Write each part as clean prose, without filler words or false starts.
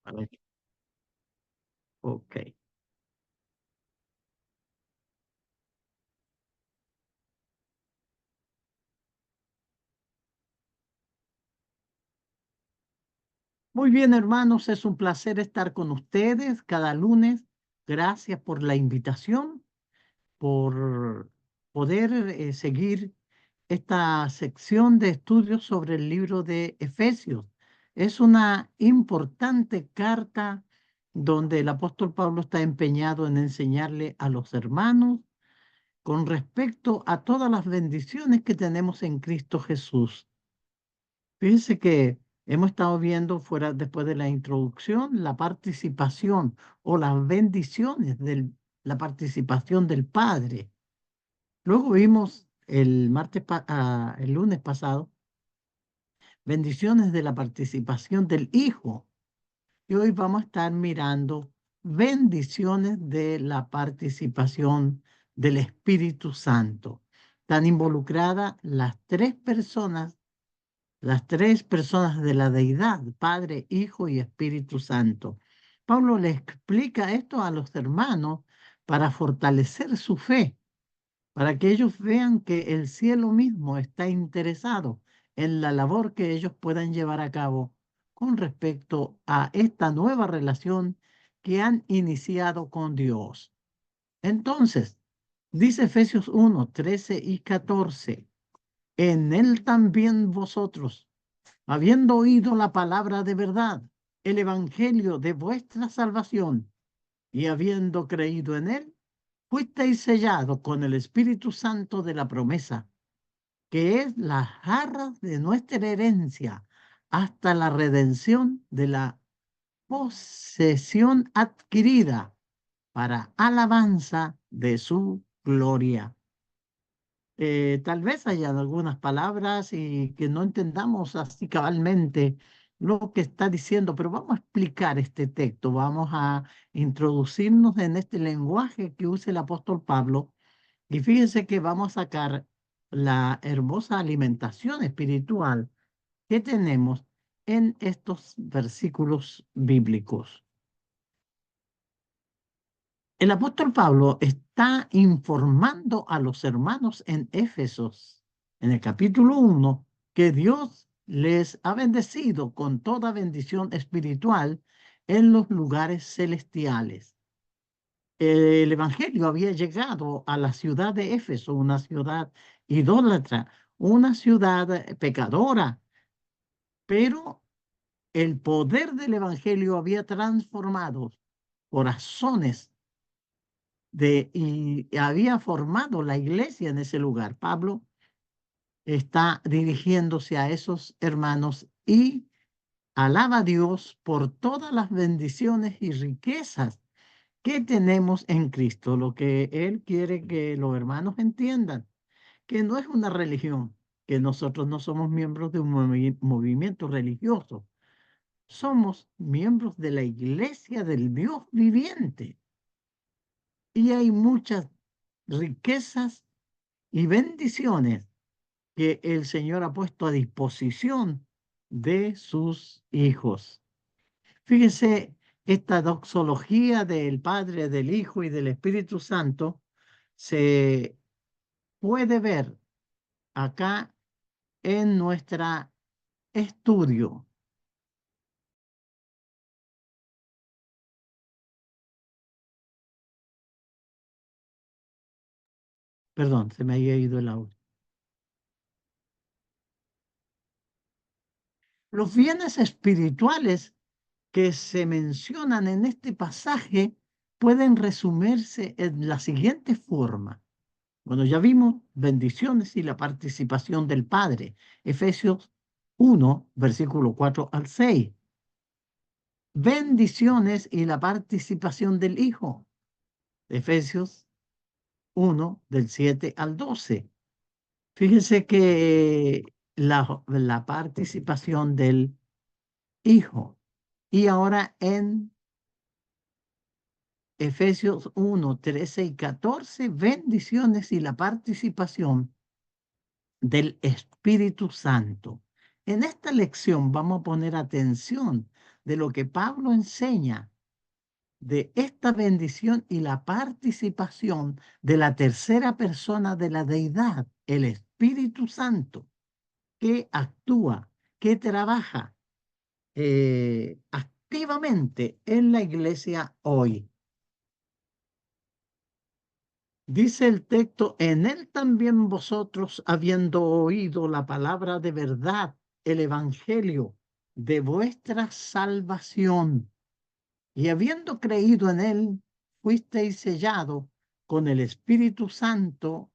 Para Ok. Muy bien, hermanos, es un placer estar con ustedes cada lunes. Gracias por la invitación, por poder seguir esta sección de estudios sobre el libro de Efesios. Es una importante carta donde el apóstol Pablo está empeñado en enseñarle a los hermanos con respecto a todas las bendiciones que tenemos en Cristo Jesús. Fíjense que hemos estado viendo fuera, después de la introducción, la participación o las bendiciones de la participación del Padre. Luego vimos el lunes pasado, bendiciones de la participación del Hijo. Y hoy vamos a estar mirando bendiciones de la participación del Espíritu Santo. Están involucradas las tres personas de la deidad, Padre, Hijo y Espíritu Santo. Pablo le explica esto a los hermanos para fortalecer su fe, para que ellos vean que el cielo mismo está interesado en la labor que ellos puedan llevar a cabo con respecto a esta nueva relación que han iniciado con Dios. Entonces, dice Efesios 1, 13 y 14, en él también vosotros, habiendo oído la palabra de verdad, el evangelio de vuestra salvación, y habiendo creído en él, fuisteis sellados con el Espíritu Santo de la promesa, que es las arras de nuestra herencia hasta la redención de la posesión adquirida para alabanza de su gloria. Tal vez hayan algunas palabras y que no entendamos así cabalmente lo que está diciendo, pero vamos a explicar este texto, vamos a introducirnos en este lenguaje que usa el apóstol Pablo y fíjense que vamos a sacar la hermosa alimentación espiritual que tenemos en estos versículos bíblicos. El apóstol Pablo está informando a los hermanos en Éfesos, en el capítulo 1, que Dios les ha bendecido con toda bendición espiritual en los lugares celestiales. El evangelio había llegado a la ciudad de Éfeso, una ciudad idólatra, una ciudad pecadora, pero el poder del evangelio había transformado corazones y había formado la iglesia en ese lugar. Pablo está dirigiéndose a esos hermanos y alaba a Dios por todas las bendiciones y riquezas que tenemos en Cristo. Lo que Él quiere que los hermanos entiendan, que no es una religión, que nosotros no somos miembros de un movimiento religioso, somos miembros de la iglesia del Dios viviente. Y hay muchas riquezas y bendiciones que el Señor ha puesto a disposición de sus hijos. Fíjense, esta doxología del Padre, del Hijo y del Espíritu Santo se puede ver acá en nuestro estudio. Perdón, se me había ido el audio. Los bienes espirituales que se mencionan en este pasaje pueden resumirse en la siguiente forma. Bueno, ya vimos bendiciones y la participación del Padre. Efesios 1, versículo 4 al 6. Bendiciones y la participación del Hijo. Efesios 1, del 7 al 12. Fíjense que la participación del Hijo. Y ahora en Efesios 1, 13 y 14, bendiciones y la participación del Espíritu Santo. En esta lección vamos a poner atención de lo que Pablo enseña de esta bendición y la participación de la tercera persona de la deidad, el Espíritu Santo, que actúa, que trabaja activamente en la iglesia hoy. Dice el texto, en él también vosotros, habiendo oído la palabra de verdad, el evangelio de vuestra salvación, y habiendo creído en él, fuisteis sellado con el Espíritu Santo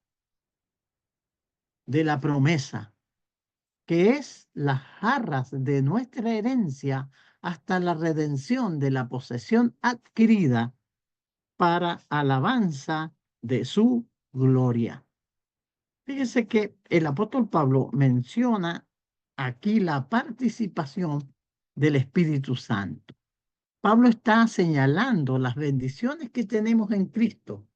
de la promesa, que es las jarras de nuestra herencia hasta la redención de la posesión adquirida para alabanza de su gloria. Fíjese que el apóstol Pablo menciona aquí la participación del Espíritu Santo. Pablo está señalando las bendiciones que tenemos en Cristo,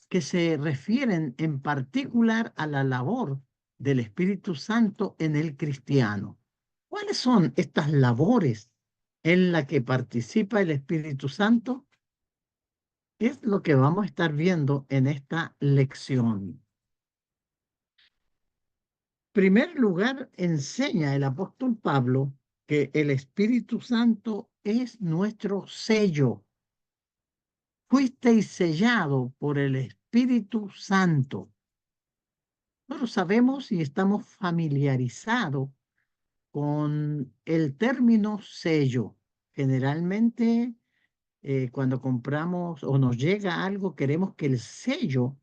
que se refieren en particular a la labor del Espíritu Santo en el cristiano. ¿Cuáles son estas labores en las que participa el Espíritu Santo? Es lo que vamos a estar viendo en esta lección. En primer lugar, enseña el apóstol Pablo que el Espíritu Santo es nuestro sello. Fuisteis sellado por el Espíritu Santo. Nosotros sabemos y estamos familiarizados con el término sello. Generalmente, cuando compramos o nos llega algo, queremos que el sello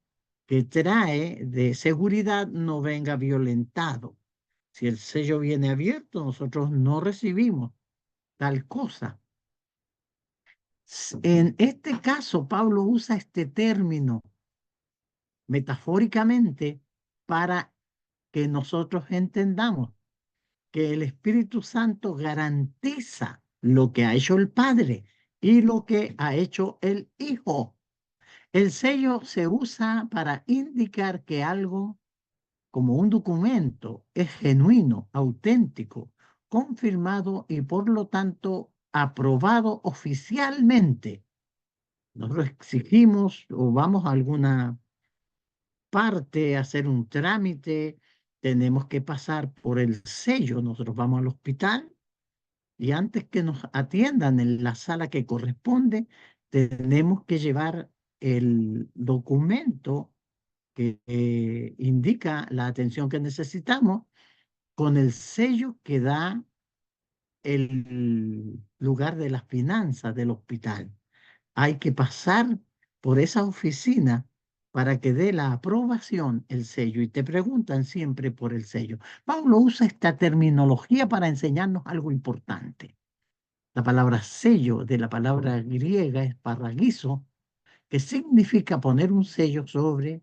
que trae de seguridad no venga violentado. Si el sello viene abierto, nosotros no recibimos tal cosa. En este caso, Pablo usa este término metafóricamente para que nosotros entendamos que el Espíritu Santo garantiza lo que ha hecho el Padre y lo que ha hecho el Hijo. El sello se usa para indicar que algo, como un documento, es genuino, auténtico, confirmado y por lo tanto aprobado oficialmente. Nosotros exigimos o vamos a alguna parte, hacer un trámite, tenemos que pasar por el sello. Nosotros vamos al hospital y antes que nos atiendan en la sala que corresponde, tenemos que llevar el documento que indica la atención que necesitamos con el sello que da el lugar de las finanzas del hospital. Hay que pasar por esa oficina para que dé la aprobación el sello y te preguntan siempre por el sello. Pablo usa esta terminología para enseñarnos algo importante. La palabra sello de la palabra griega es parraguiso, que significa poner un sello sobre,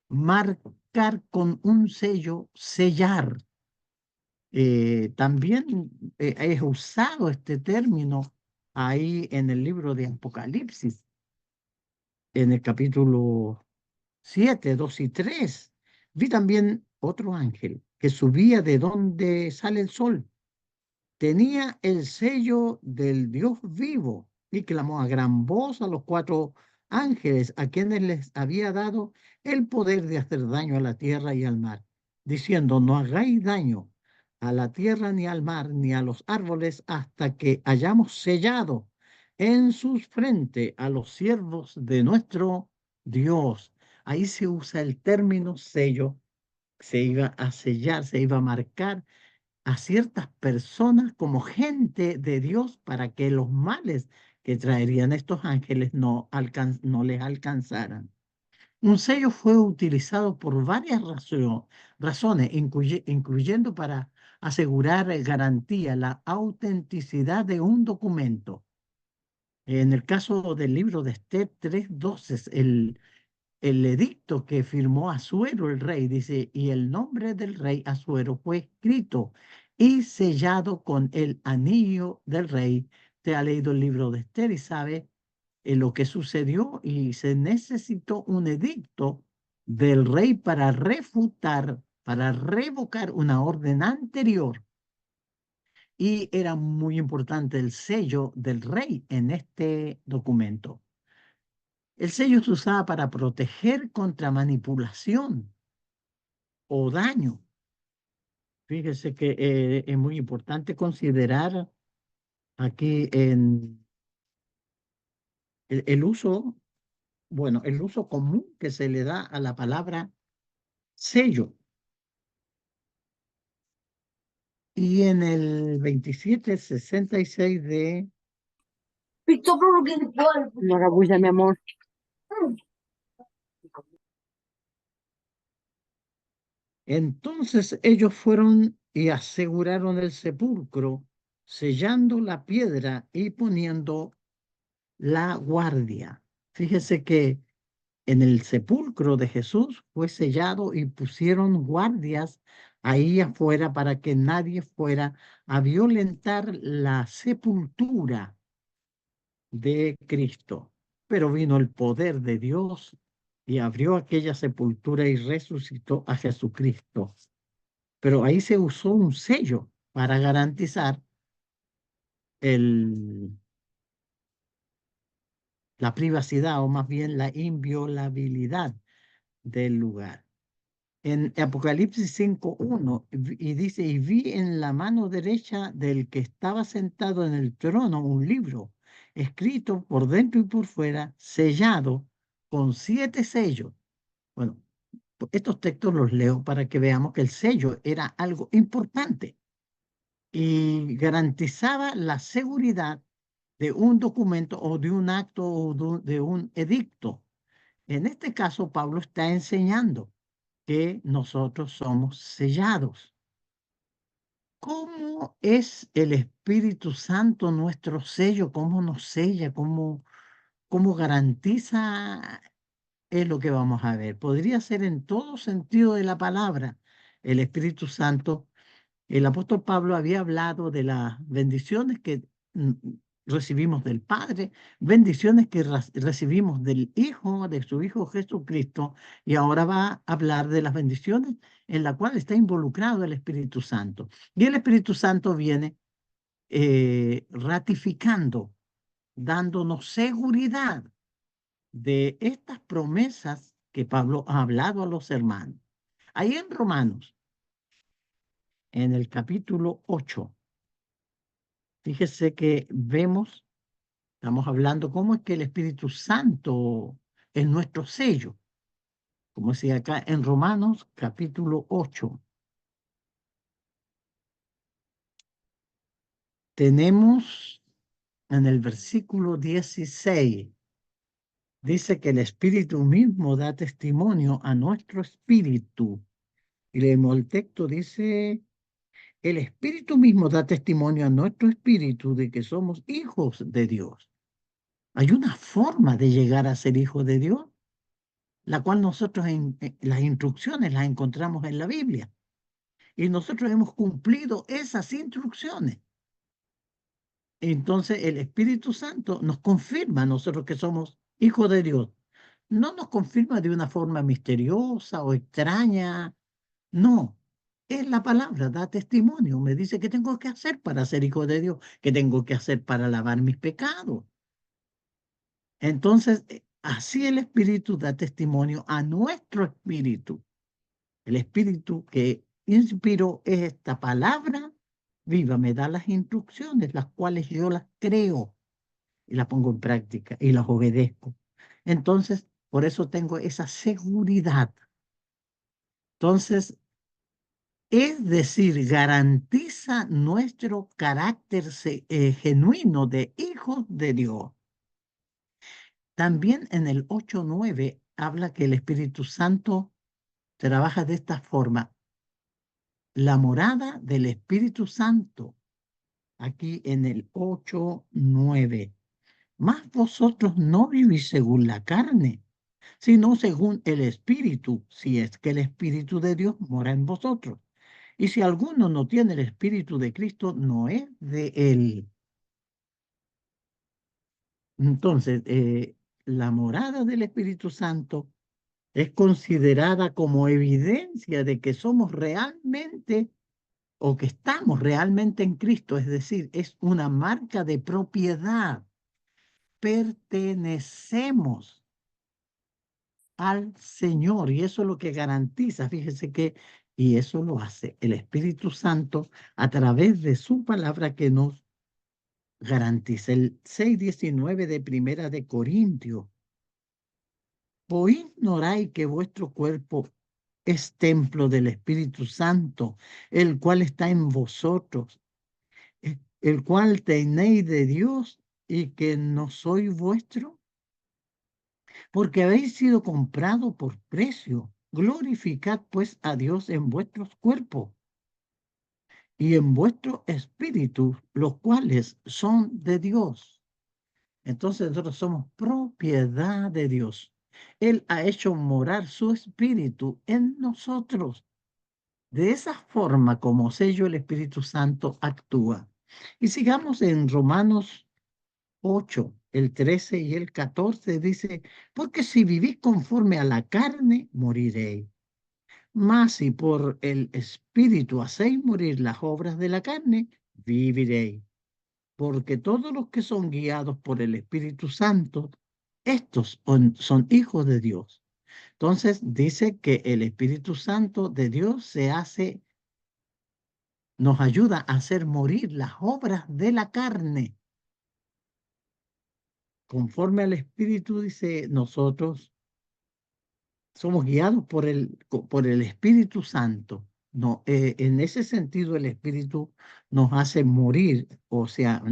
marcar con un sello, sellar. También es usado este término ahí en el libro de Apocalipsis, en el capítulo 7, 2 y 3. Vi también otro ángel que subía de donde sale el sol. Tenía el sello del Dios vivo y clamó a gran voz a los cuatro ángeles a quienes les había dado el poder de hacer daño a la tierra y al mar, diciendo, no hagáis daño a la tierra ni al mar ni a los árboles hasta que hayamos sellado en sus frentes a los siervos de nuestro Dios. Ahí se usa el término sello, se iba a sellar, se iba a marcar a ciertas personas como gente de Dios para que los males que traerían estos ángeles no les alcanzaran. Un sello fue utilizado por varias razones, incluyendo para asegurar garantía, la autenticidad de un documento. En el caso del libro de Esther 3:12, el edicto que firmó Asuero el rey, dice, y el nombre del rey Asuero fue escrito y sellado con el anillo del rey. Te ha leído el libro de Esther y sabe lo que sucedió y se necesitó un edicto del rey para refutar, para revocar una orden anterior y era muy importante el sello del rey en este documento. El sello se usaba para proteger contra manipulación o daño. Fíjese que es muy importante considerar aquí en el uso, bueno, el uso común que se le da a la palabra sello. Y en el 2766 de... No la bulla, mi amor. Entonces ellos fueron y aseguraron el sepulcro, sellando la piedra y poniendo la guardia. Fíjese que en el sepulcro de Jesús fue sellado y pusieron guardias ahí afuera para que nadie fuera a violentar la sepultura de Cristo. Pero vino el poder de Dios y abrió aquella sepultura y resucitó a Jesucristo. Pero ahí se usó un sello para garantizar el, la privacidad o más bien la inviolabilidad del lugar. En Apocalipsis 5:1 y dice, y vi en la mano derecha del que estaba sentado en el trono un libro escrito por dentro y por fuera, sellado con 7 sellos. Bueno, estos textos los leo para que veamos que el sello era algo importante y garantizaba la seguridad de un documento o de un acto o de un edicto. En este caso, Pablo está enseñando que nosotros somos sellados. ¿Cómo es el Espíritu Santo nuestro sello? ¿Cómo nos sella? ¿Cómo garantiza? Es lo que vamos a ver. Podría ser en todo sentido de la palabra el Espíritu Santo. El apóstol Pablo había hablado de las bendiciones que recibimos del Padre, bendiciones que recibimos del Hijo, de su Hijo Jesucristo, y ahora va a hablar de las bendiciones en la cual está involucrado el Espíritu Santo. Y el Espíritu Santo viene ratificando, dándonos seguridad de estas promesas que Pablo ha hablado a los hermanos. Ahí en Romanos, en el capítulo 8. Fíjese que vemos, estamos hablando cómo es que el Espíritu Santo es nuestro sello, como decía acá en Romanos capítulo 8. Tenemos en el versículo 16, dice que el Espíritu mismo da testimonio a nuestro espíritu. Y leemos el texto, dice, el Espíritu mismo da testimonio a nuestro espíritu de que somos hijos de Dios. Hay una forma de llegar a ser hijo de Dios, la cual nosotros en las instrucciones las encontramos en la Biblia. Y nosotros hemos cumplido esas instrucciones. Entonces el Espíritu Santo nos confirma a nosotros que somos hijos de Dios. No nos confirma de una forma misteriosa o extraña. No, es la palabra, da testimonio. Me dice qué tengo que hacer para ser hijo de Dios, qué tengo que hacer para lavar mis pecados. Entonces, así el Espíritu da testimonio a nuestro espíritu. El Espíritu que inspiró esta palabra viva me da las instrucciones, las cuales yo las creo y las pongo en práctica y las obedezco. Entonces, por eso tengo esa seguridad. Entonces, es decir, garantiza nuestro carácter genuino de hijos de Dios. También en el 8:9 habla que el Espíritu Santo trabaja de esta forma. La morada del Espíritu Santo, aquí en el 8:9. Mas vosotros no vivís según la carne, sino según el Espíritu, si es que el Espíritu de Dios mora en vosotros. Y si alguno no tiene el Espíritu de Cristo, no es de él. Entonces, la morada del Espíritu Santo es considerada como evidencia de que somos realmente o que estamos realmente en Cristo, es decir, es una marca de propiedad. Pertenecemos al Señor y eso es lo que garantiza, fíjese que, y eso lo hace el Espíritu Santo a través de su palabra que nos garantiza. El 6:19 de Primera de Corintios. ¿O ignoráis que vuestro cuerpo es templo del Espíritu Santo, el cual está en vosotros, el cual tenéis de Dios y que no sois vuestro? Porque habéis sido comprado por precio. Glorificad pues a Dios en vuestros cuerpos y en vuestro espíritu, los cuales son de Dios. Entonces nosotros somos propiedad de Dios. Él ha hecho morar su espíritu en nosotros. De esa forma como sello el Espíritu Santo actúa. Y sigamos en Romanos 8, el 13 y el 14 dice, porque si vivís conforme a la carne, moriréis. Mas si por el Espíritu hacéis morir las obras de la carne, viviréis. Porque todos los que son guiados por el Espíritu Santo, estos son hijos de Dios. Entonces dice que el Espíritu Santo de Dios nos ayuda a hacer morir las obras de la carne. Conforme al Espíritu, dice, nosotros somos guiados por el Espíritu Santo. No, en ese sentido, el Espíritu nos hace morir, o sea,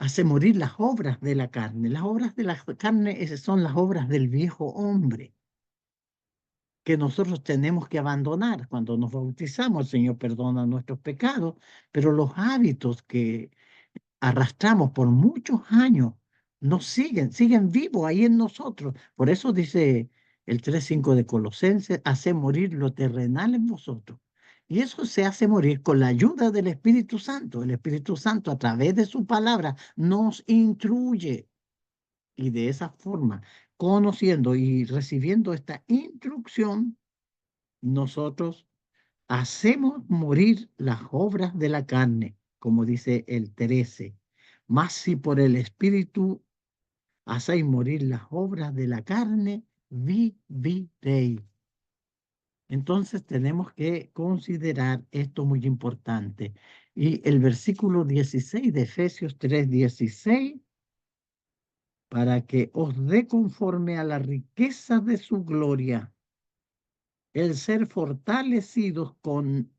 hace morir las obras de la carne. Las obras de la carne esas son las obras del viejo hombre que nosotros tenemos que abandonar. Cuando nos bautizamos, el Señor perdona nuestros pecados, pero los hábitos que arrastramos por muchos años nos siguen vivos ahí en nosotros. Por eso dice el 3:5 de Colosenses, hace morir lo terrenal en vosotros. Y eso se hace morir con la ayuda del Espíritu Santo. El Espíritu Santo a través de su palabra nos instruye y de esa forma, conociendo y recibiendo esta instrucción, nosotros hacemos morir las obras de la carne, como dice el 13. Mas si por el Espíritu hacéis morir las obras de la carne, viviréis. Entonces tenemos que considerar esto muy importante. Y el versículo 16 de Efesios 3:16, para que os dé conforme a la riqueza de su gloria, el ser fortalecidos con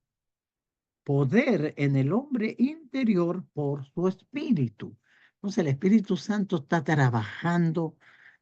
poder en el hombre interior por su espíritu. Entonces el Espíritu Santo está trabajando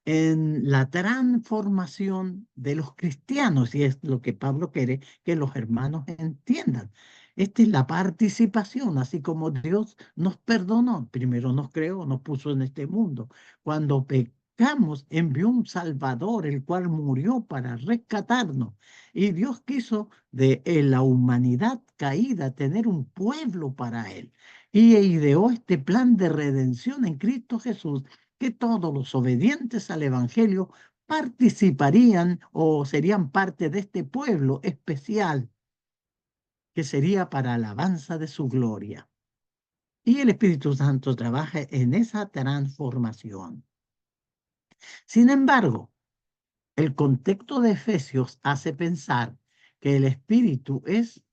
en la transformación de los cristianos y es lo que Pablo quiere que los hermanos entiendan. Esta es la participación, así como Dios nos perdonó, primero nos creó, nos puso en este mundo. Cuando pecamos, envió un Salvador, el cual murió para rescatarnos. Y Dios quiso de la humanidad caída tener un pueblo para él. Y ideó este plan de redención en Cristo Jesús, que todos los obedientes al Evangelio participarían o serían parte de este pueblo especial, que sería para alabanza de su gloria. Y el Espíritu Santo trabaja en esa transformación. Sin embargo, el contexto de Efesios hace pensar que el Espíritu es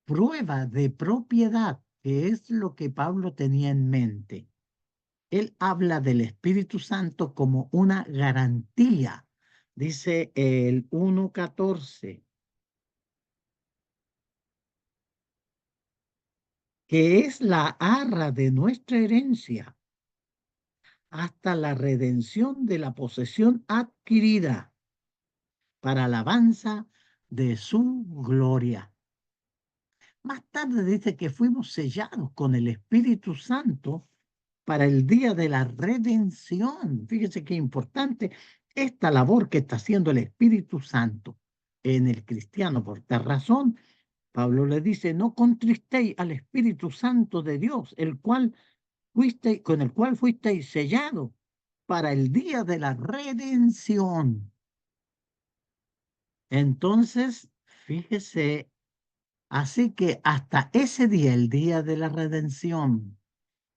prueba de propiedad, que es lo que Pablo tenía en mente. Él habla del Espíritu Santo como una garantía. Dice el 1:14, que es la arra de nuestra herencia hasta la redención de la posesión adquirida para alabanza de su gloria. Más tarde dice que fuimos sellados con el Espíritu Santo para el día de la redención. Fíjese qué importante esta labor que está haciendo el Espíritu Santo en el cristiano. Por esta razón, Pablo le dice, no contristéis al Espíritu Santo de Dios, con el cual fuisteis sellados para el día de la redención. Entonces, Fíjese, así que hasta ese día, el día de la redención,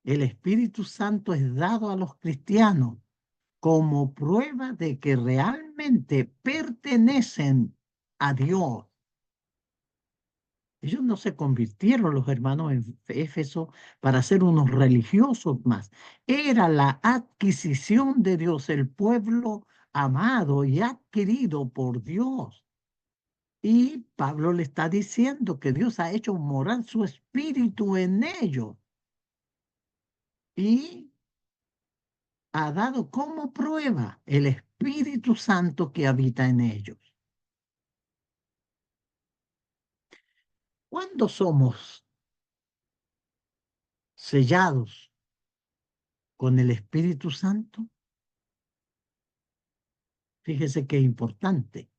el Espíritu Santo es dado a los cristianos como prueba de que realmente pertenecen a Dios. Ellos no se convirtieron, los hermanos en Éfeso, para ser unos religiosos más. Era la adquisición de Dios, el pueblo amado y adquirido por Dios. Y Pablo le está diciendo que Dios ha hecho morar su espíritu en ellos y ha dado como prueba el Espíritu Santo que habita en ellos. ¿Cuándo somos sellados con el Espíritu Santo? Fíjese qué importante.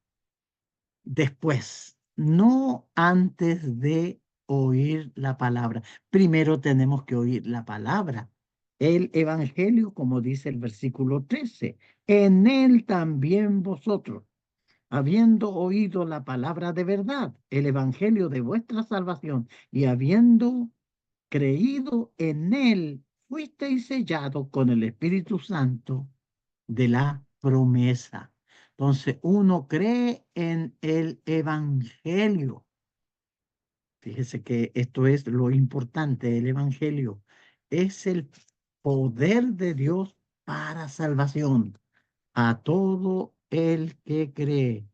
Después, no antes de oír la palabra. Primero tenemos que oír la palabra. El Evangelio, como dice el versículo 13, en él también vosotros, habiendo oído la palabra de verdad, el Evangelio de vuestra salvación, y habiendo creído en él, fuisteis sellados con el Espíritu Santo de la promesa. Entonces, uno cree en el Evangelio. Fíjese que esto es lo importante. El Evangelio es el poder de Dios para salvación a todo el que cree.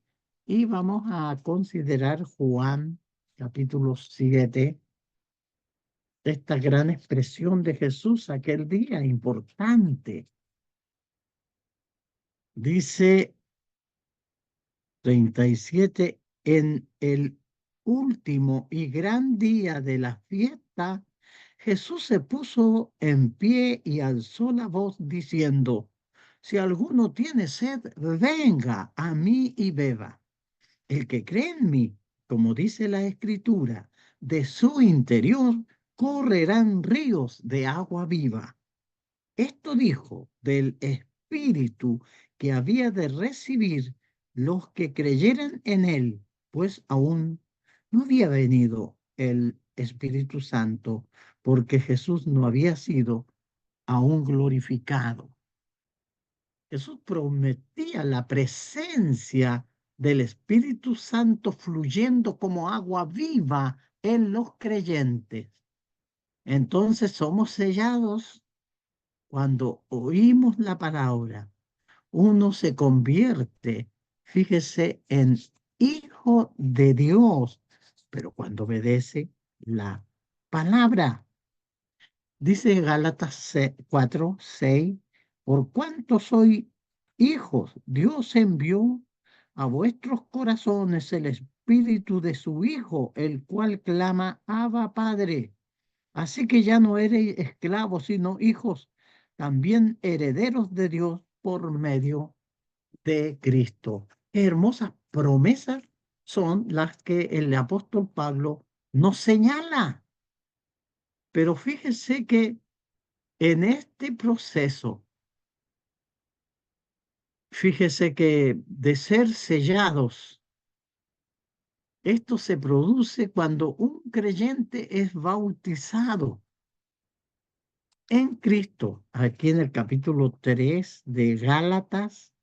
Y vamos a considerar Juan capítulo 7, esta gran expresión de Jesús aquel día importante. Dice 37, en el último y gran día de la fiesta, Jesús se puso en pie y alzó la voz diciendo, si alguno tiene sed, venga a mí y beba. El que cree en mí, como dice la Escritura, de su interior correrán ríos de agua viva. Esto dijo del Espíritu que había de recibir los que creyeran en él, pues aún no había venido el Espíritu Santo, porque Jesús no había sido aún glorificado. Jesús prometía la presencia del Espíritu Santo fluyendo como agua viva en los creyentes. Entonces somos sellados cuando oímos la palabra. Uno se convierte, fíjese, en hijo de Dios, pero cuando obedece la palabra. Dice Gálatas 4, 6, por cuanto soy hijos, Dios envió a vuestros corazones el espíritu de su Hijo, el cual clama, Abba, Padre. Así que ya no eres esclavos, sino hijos, también herederos de Dios por medio de Cristo. Qué hermosas promesas son las que el apóstol Pablo nos señala. Pero fíjese que en este proceso, fíjese que de ser sellados, esto se produce cuando un creyente es bautizado en Cristo. Aquí en el capítulo 3 de Gálatas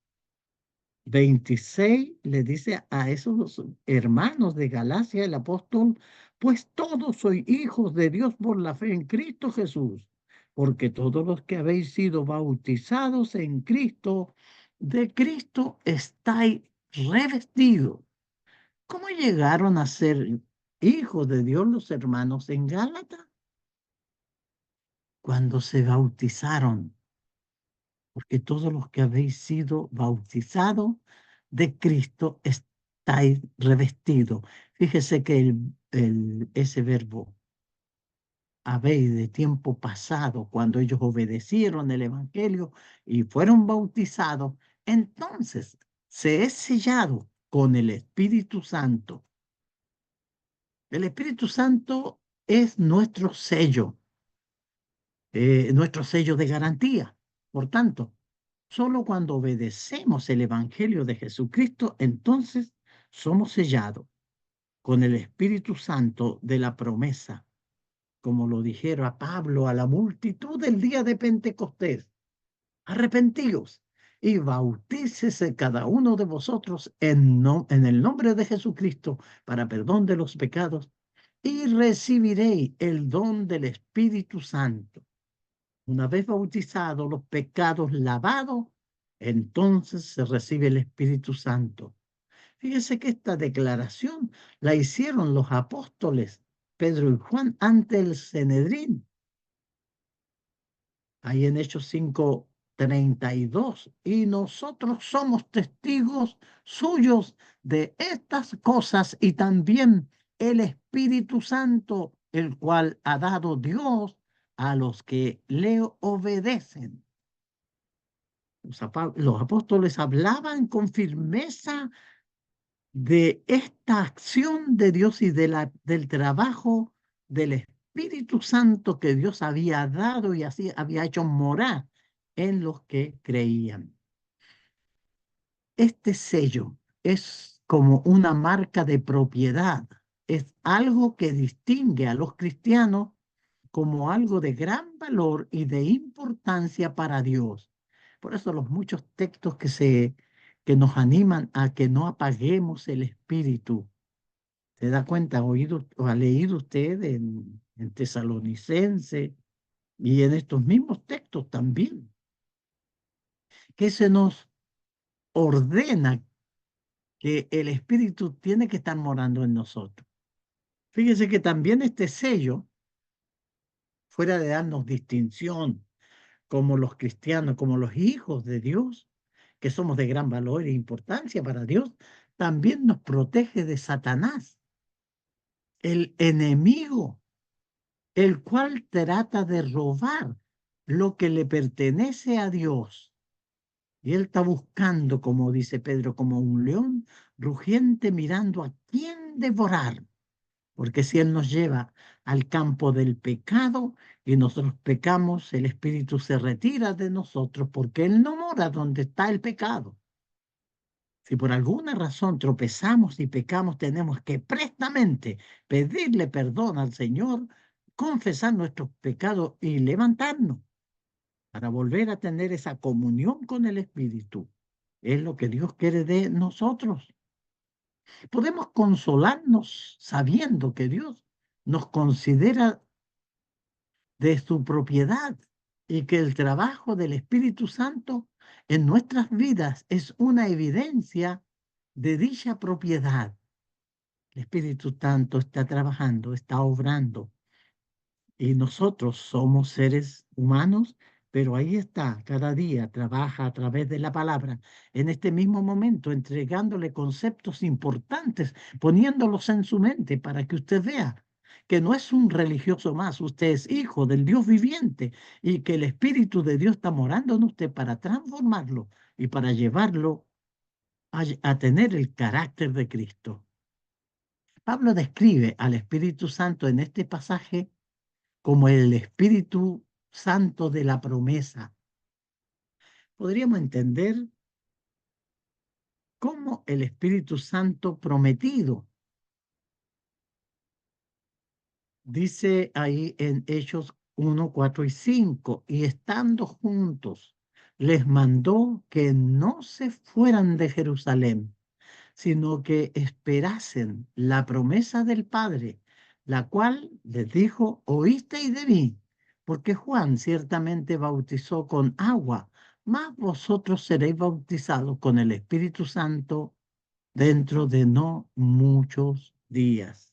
26 le dice a esos hermanos de Galacia el apóstol, pues todos sois hijos de Dios por la fe en Cristo Jesús, porque todos los que habéis sido bautizados en Cristo, de Cristo estáis revestidos. ¿Cómo llegaron a ser hijos de Dios los hermanos en Gálatas? Cuando se bautizaron, porque todos los que habéis sido bautizados de Cristo estáis revestidos. Fíjese que ese verbo habéis de tiempo pasado, cuando ellos obedecieron el Evangelio y fueron bautizados, entonces se es sellado con el Espíritu Santo. El Espíritu Santo es nuestro sello de garantía. Por tanto, solo cuando obedecemos el Evangelio de Jesucristo, entonces somos sellados. con el Espíritu Santo de la promesa, como lo dijeron a Pablo, a la multitud del día de Pentecostés. Arrepentíos y bautícese cada uno de vosotros en el nombre de Jesucristo para perdón de los pecados y recibiréis el don del Espíritu Santo. Una vez bautizados, los pecados lavados, entonces se recibe el Espíritu Santo. Fíjese que esta declaración la hicieron los apóstoles Pedro y Juan ante el Sanedrín, ahí en Hechos 5:32. Y nosotros somos testigos suyos de estas cosas y también el Espíritu Santo, el cual ha dado Dios a los que le obedecen. Los apóstoles hablaban con firmeza de esta acción de Dios y del trabajo del Espíritu Santo que Dios había dado y así había hecho morar en los que creían. Este sello es como una marca de propiedad, es algo que distingue a los cristianos como algo de gran valor y de importancia para Dios. Por eso los muchos textos que nos animan a que no apaguemos el espíritu. ¿Se da cuenta? O ha leído usted en Tesalonicense y en estos mismos textos también, que se nos ordena que el espíritu tiene que estar morando en nosotros. Fíjese que también este sello, fuera de darnos distinción como los cristianos, como los hijos de Dios, que somos de gran valor e importancia para Dios, también nos protege de Satanás, el enemigo, el cual trata de robar lo que le pertenece a Dios. Y él está buscando, como dice Pedro, como un león rugiente mirando a quién devorar. Porque si él nos lleva al campo del pecado y nosotros pecamos, el espíritu se retira de nosotros porque él no mora donde está el pecado. Si por alguna razón tropezamos y pecamos, tenemos que prestamente pedirle perdón al Señor, confesar nuestros pecados y levantarnos para volver a tener esa comunión con el Espíritu. Es lo que Dios quiere de nosotros. Podemos consolarnos sabiendo que Dios nos considera de su propiedad y que el trabajo del Espíritu Santo en nuestras vidas es una evidencia de dicha propiedad. El Espíritu Santo está trabajando, está obrando y nosotros somos seres humanos, pero ahí está, cada día trabaja a través de la palabra, en este mismo momento, entregándole conceptos importantes, poniéndolos en su mente para que usted vea que no es un religioso más, usted es hijo del Dios viviente y que el Espíritu de Dios está morando en usted para transformarlo y para llevarlo a tener el carácter de Cristo. Pablo describe al Espíritu Santo en este pasaje como el Espíritu Santo de la promesa. Podríamos entender como el Espíritu Santo prometido. Dice ahí en Hechos 1, 4 y 5, y estando juntos, les mandó que no se fueran de Jerusalén, sino que esperasen la promesa del Padre, la cual les dijo, oísteis de mí, porque Juan ciertamente bautizó con agua, mas vosotros seréis bautizados con el Espíritu Santo dentro de no muchos días.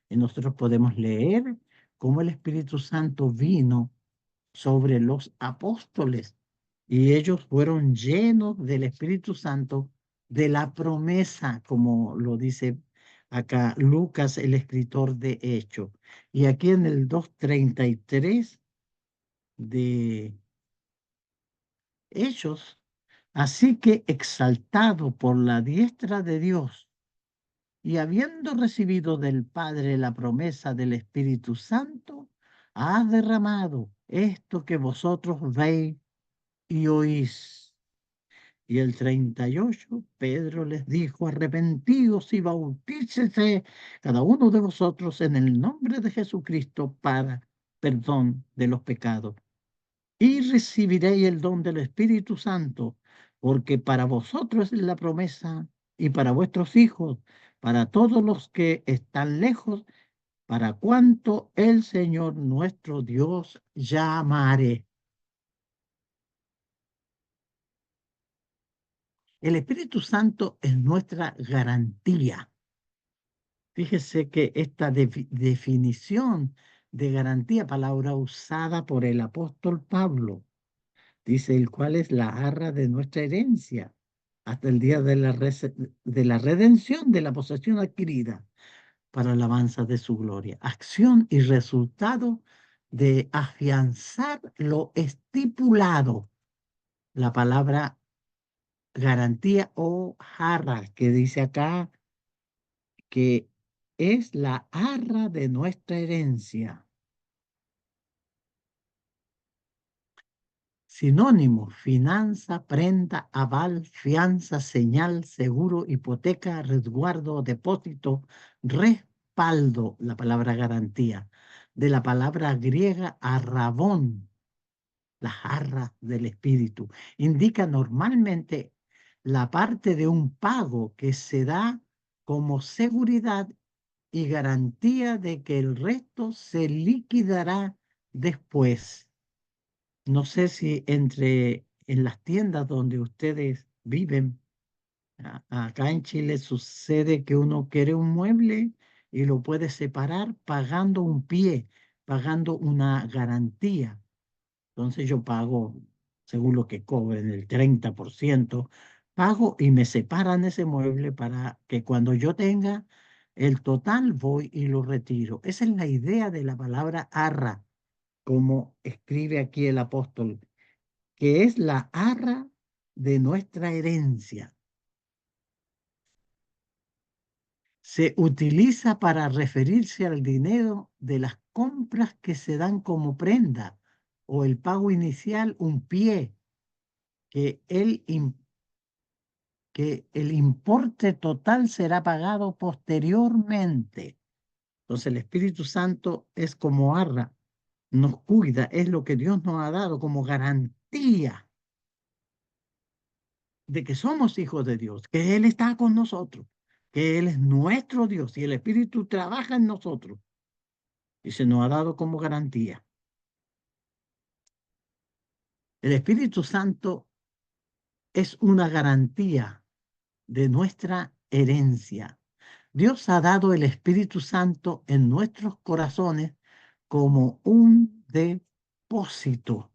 Y nosotros podemos leer cómo el Espíritu Santo vino sobre los apóstoles y ellos fueron llenos del Espíritu Santo de la promesa, como lo dice acá Lucas, el escritor de Hechos. Y aquí en el 2:33 de Hechos, así que exaltado por la diestra de Dios y habiendo recibido del Padre la promesa del Espíritu Santo, ha derramado esto que vosotros veis y oís. Y el 38, Pedro les dijo, arrepentidos y bautícese cada uno de vosotros en el nombre de Jesucristo para perdón de los pecados. Y recibiréis el don del Espíritu Santo, porque para vosotros es la promesa y para vuestros hijos, para todos los que están lejos, para cuanto el Señor nuestro Dios llamare. El Espíritu Santo es nuestra garantía. Fíjese que esta definición de garantía, palabra usada por el apóstol Pablo, dice el cual es la arra de nuestra herencia hasta el día de la redención de la posesión adquirida para alabanza de su gloria. Acción y resultado de afianzar lo estipulado. La palabra garantía o jarra que dice acá que es la arra de nuestra herencia. Sinónimo, finanza, prenda, aval, fianza, señal, seguro, hipoteca, resguardo, depósito, respaldo, la palabra garantía, de la palabra griega arrabón, la jarra del espíritu. Indica normalmente la parte de un pago que se da como seguridad y garantía de que el resto se liquidará después. No sé si en las tiendas donde ustedes viven, acá en Chile sucede que uno quiere un mueble y lo puede separar pagando un pie, pagando una garantía. Entonces yo pago, según lo que cobren, el 30%, pago y me separan ese mueble para que cuando yo tenga el total voy y lo retiro. Esa es la idea de la palabra arra, como escribe aquí el apóstol, que es la arra de nuestra herencia. Se utiliza para referirse al dinero de las compras que se dan como prenda o el pago inicial, un pie, que el importe total será pagado posteriormente. Entonces el Espíritu Santo es como arra, nos cuida, es lo que Dios nos ha dado como garantía de que somos hijos de Dios, que Él está con nosotros, que Él es nuestro Dios y el Espíritu trabaja en nosotros y se nos ha dado como garantía. El Espíritu Santo es una garantía de nuestra herencia. Dios ha dado el Espíritu Santo en nuestros corazones como un depósito.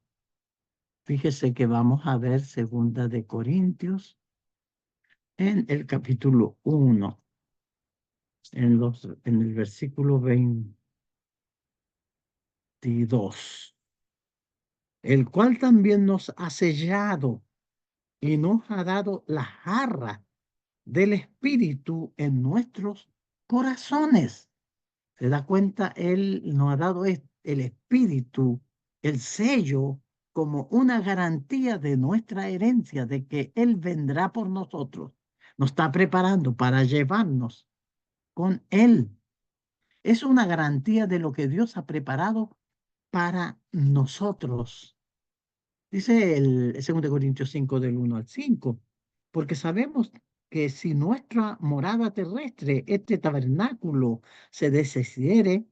Fíjese que vamos a ver segunda de Corintios en el capítulo 1, en el versículo 22, el cual también nos ha sellado y nos ha dado la jarra del Espíritu en nuestros corazones. ¿Se da cuenta? Él nos ha dado el Espíritu, el sello, como una garantía de nuestra herencia, de que Él vendrá por nosotros. Nos está preparando para llevarnos con Él. Es una garantía de lo que Dios ha preparado para nosotros. Dice el 2 Corintios 5 del 1 al 5, porque sabemos que si nuestra morada terrestre, este tabernáculo, se deshiciere,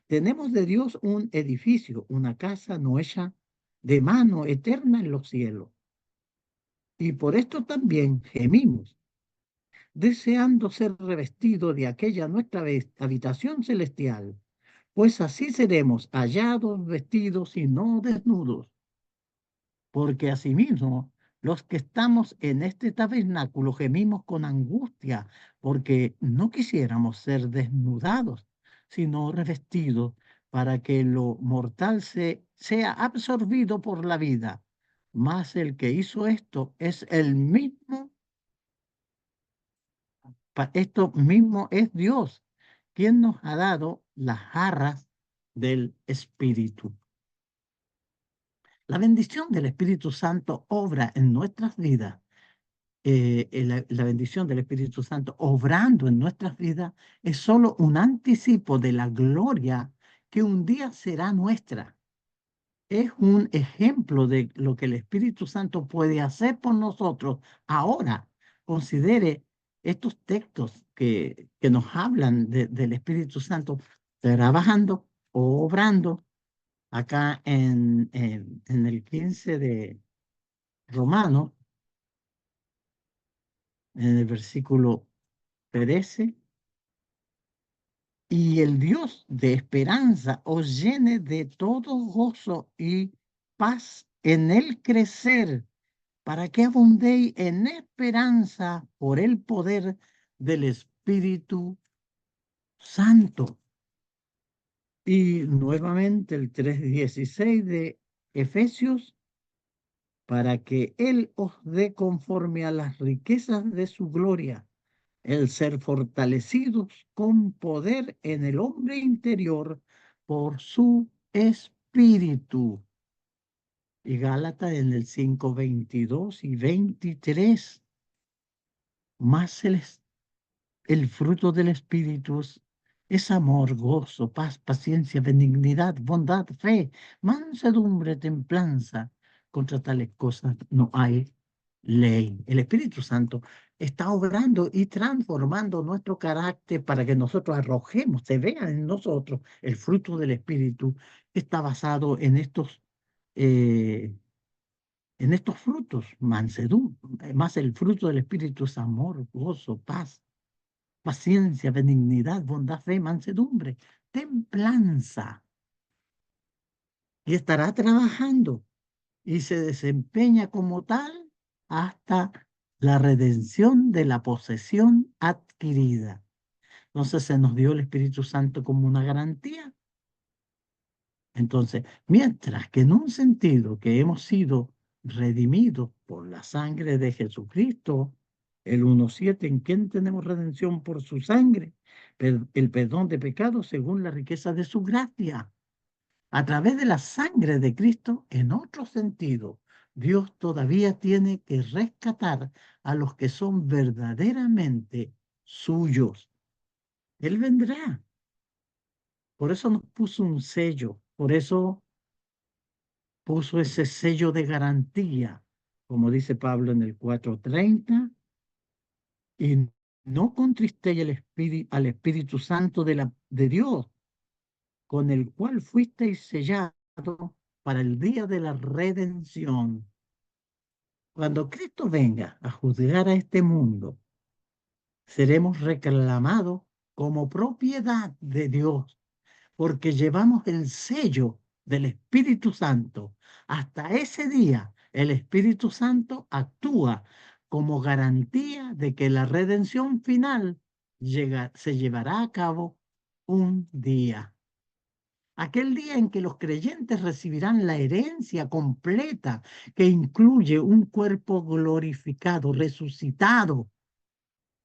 tenemos de Dios un edificio, una casa no hecha de mano eterna en los cielos. Y por esto también gemimos, deseando ser revestidos de aquella nuestra habitación celestial, pues así seremos hallados vestidos y no desnudos, porque asimismo los que estamos en este tabernáculo gemimos con angustia, porque no quisiéramos ser desnudados, sino revestidos, para que lo mortal sea absorbido por la vida. Mas el que hizo esto es el mismo, esto mismo es Dios, quien nos ha dado las jarras del Espíritu. La bendición del Espíritu Santo obra en nuestras vidas la bendición del Espíritu Santo obrando en nuestras vidas es solo un anticipo de la gloria que un día será nuestra. Es un ejemplo de lo que el Espíritu Santo puede hacer por nosotros ahora. Considere estos textos que nos hablan del Espíritu Santo trabajando o obrando acá en el 15 de Romanos, en el versículo 13. Y el Dios de esperanza os llene de todo gozo y paz en el crecer, para que abundéis en esperanza por el poder del Espíritu Santo. Y nuevamente el 3:16 de Efesios, para que Él os dé conforme a las riquezas de su gloria el ser fortalecidos con poder en el hombre interior por su espíritu. Y Gálatas en el 5:22 y 23, más el fruto del espíritu es amor, gozo, paz, paciencia, benignidad, bondad, fe, mansedumbre, templanza. Contra tales cosas no hay ley. El Espíritu Santo está obrando y transformando nuestro carácter para que nosotros arrojemos, se vea en nosotros el fruto del Espíritu. Está basado eh, en estos frutos, mansedumbre, más el fruto del Espíritu es amor, gozo, paz, paciencia, benignidad, bondad, fe, mansedumbre, templanza. Y estará trabajando y se desempeña como tal hasta la redención de la posesión adquirida. Entonces se nos dio el Espíritu Santo como una garantía. Entonces, mientras que en un sentido que hemos sido redimidos por la sangre de Jesucristo, el 1:7, en quien tenemos redención por su sangre, el perdón de pecados según la riqueza de su gracia. A través de la sangre de Cristo, en otro sentido, Dios todavía tiene que rescatar a los que son verdaderamente suyos. Él vendrá. Por eso nos puso un sello, por eso puso ese sello de garantía, como dice Pablo en el 4:30, y no contristéis al Espíritu Santo de Dios, con el cual fuisteis sellados para el día de la redención. Cuando Cristo venga a juzgar a este mundo, seremos reclamados como propiedad de Dios, porque llevamos el sello del Espíritu Santo. Hasta ese día, el Espíritu Santo actúa como garantía de que la redención final se llevará a cabo un día. Aquel día en que los creyentes recibirán la herencia completa que incluye un cuerpo glorificado, resucitado,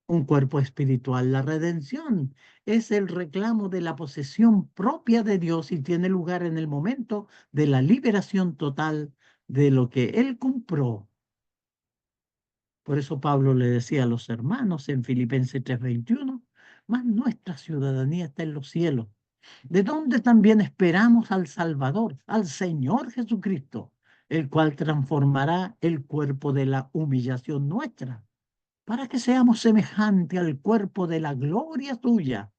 un cuerpo espiritual. La redención es el reclamo de la posesión propia de Dios y tiene lugar en el momento de la liberación total de lo que Él compró. Por eso Pablo le decía a los hermanos en Filipenses 3:21, mas nuestra ciudadanía está en los cielos, de donde también esperamos al Salvador, al Señor Jesucristo, el cual transformará el cuerpo de la humillación nuestra para que seamos semejantes al cuerpo de la gloria suya,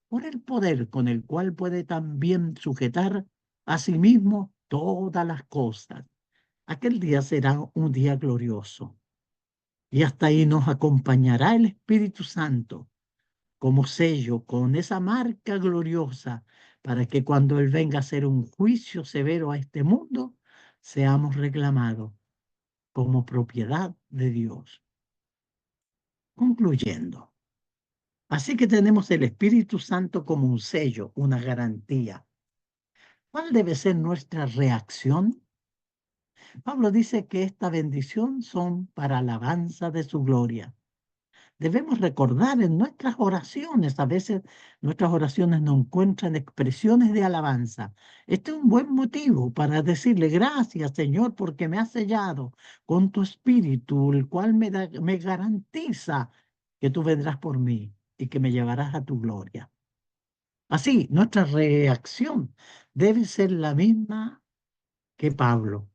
por el poder con el cual puede también sujetar a sí mismo todas las cosas. Aquel día será un día glorioso y hasta ahí nos acompañará el Espíritu Santo como sello, con esa marca gloriosa, para que cuando Él venga a hacer un juicio severo a este mundo, seamos reclamados como propiedad de Dios. Concluyendo. Así que tenemos el Espíritu Santo como un sello, una garantía. ¿Cuál debe ser nuestra reacción? Pablo dice que esta bendición son para alabanza de su gloria. debemos recordar en nuestras oraciones. A veces nuestras oraciones no encuentran expresiones de alabanza. Este es un buen motivo para decirle gracias, Señor, porque me has sellado con tu espíritu, el cual me garantiza que tú vendrás por mí y que me llevarás a tu gloria. Así, nuestra reacción debe ser la misma que Pablo.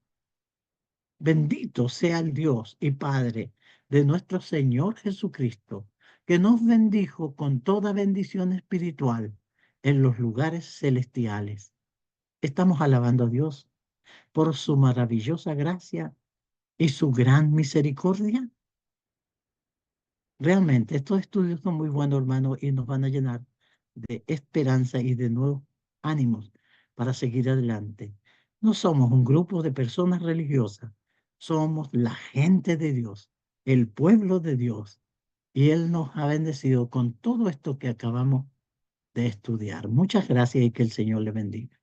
Bendito sea el Dios y Padre de nuestro Señor Jesucristo, que nos bendijo con toda bendición espiritual en los lugares celestiales. Estamos alabando a Dios por su maravillosa gracia y su gran misericordia. Realmente, estos estudios son muy buenos, hermanos, y nos van a llenar de esperanza y de nuevos ánimos para seguir adelante. No somos un grupo de personas religiosas, somos la gente de Dios, el pueblo de Dios, y Él nos ha bendecido con todo esto que acabamos de estudiar. Muchas gracias y que el Señor le bendiga.